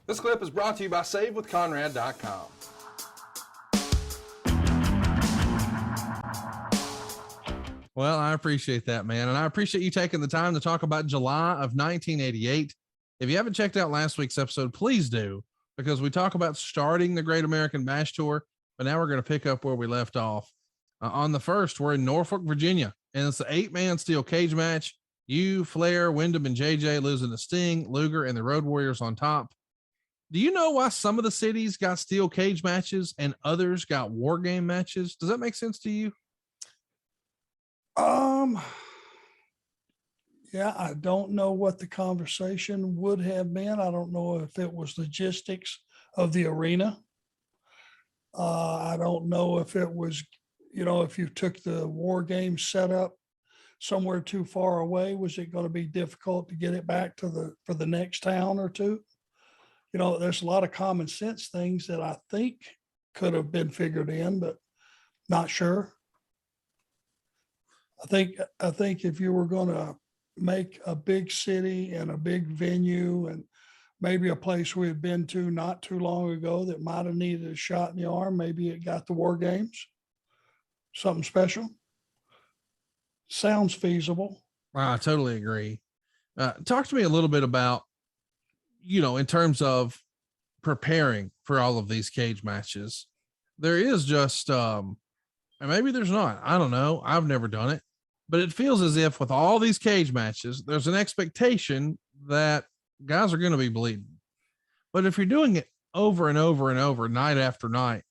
This clip is brought to you by SaveWithConrad.com. Well, I appreciate that, man. And I appreciate you taking the time to talk about July of 1988. If you haven't checked out last week's episode, please do, because we talk about starting the Great American Bash Tour, but now we're going to pick up where we left off. On the first, we're in Norfolk, Virginia, and it's the 8-man steel cage match. You, Flair, Wyndham, and JJ losing to Sting, Luger, and the Road Warriors on top. Do you know why some of the cities got steel cage matches and others got war game matches? Does that make sense to you? Yeah, I don't know what the conversation would have been. I don't know if it was logistics of the arena. I don't know if it was, if you took the war game setup somewhere too far away, was it going to be difficult to get it back for the next town or two? There's a lot of common sense things that I think could have been figured in, but not sure. I think if you were going to make a big city and a big venue and maybe a place we had been to not too long ago that might have needed a shot in the arm, maybe it got the war games, something special. Sounds feasible. I totally agree. Talk to me a little bit about, in terms of preparing for all of these cage matches. There is just, and maybe there's not, I don't know. I've never done it, but it feels as if with all these cage matches, there's an expectation that guys are going to be bleeding. But if you're doing it over and over and over, night after night,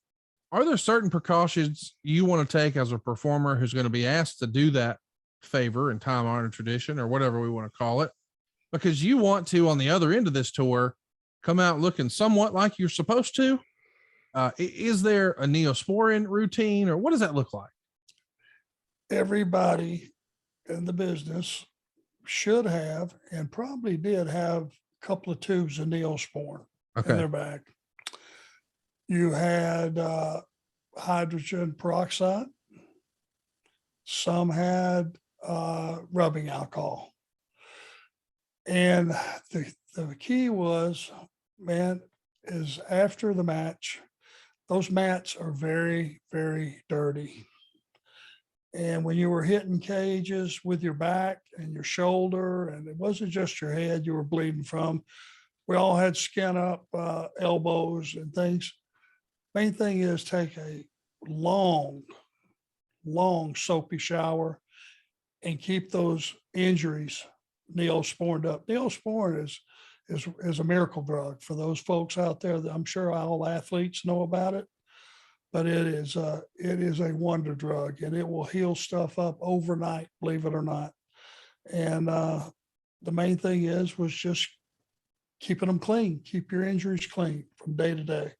are there certain precautions you want to take as a performer who's going to be asked to do that favor and time-honored tradition, or whatever we want to call it, because you want to, on the other end of this tour, come out looking somewhat like you're supposed to? Is there a Neosporin routine, or what does that look like? Everybody in the business should have, and probably did have, a couple of tubes of Neosporin in their bag. You had hydrogen peroxide. Some had rubbing alcohol. And the key was, is after the match, those mats are very, very dirty. And when you were hitting cages with your back and your shoulder, and it wasn't just your head you were bleeding from, we all had skin up elbows and things. Main thing is take a long soapy shower and keep those injuries Neosporined up. Neosporin is a miracle drug for those folks out there that I'm sure all athletes know about it, but it is a wonder drug, and it will heal stuff up overnight, believe it or not. And the main thing was just keeping them clean, keep your injuries clean from day to day.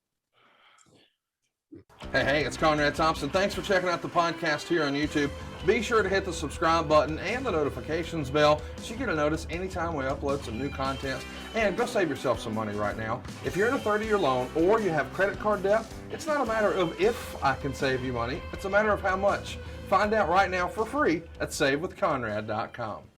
Hey, it's Conrad Thompson. Thanks for checking out the podcast here on YouTube. Be sure to hit the subscribe button and the notifications bell so you get a notice anytime we upload some new content. And go save yourself some money right now. If you're in a 30-year loan or you have credit card debt, it's not a matter of if I can save you money. It's a matter of how much. Find out right now for free at SaveWithConrad.com.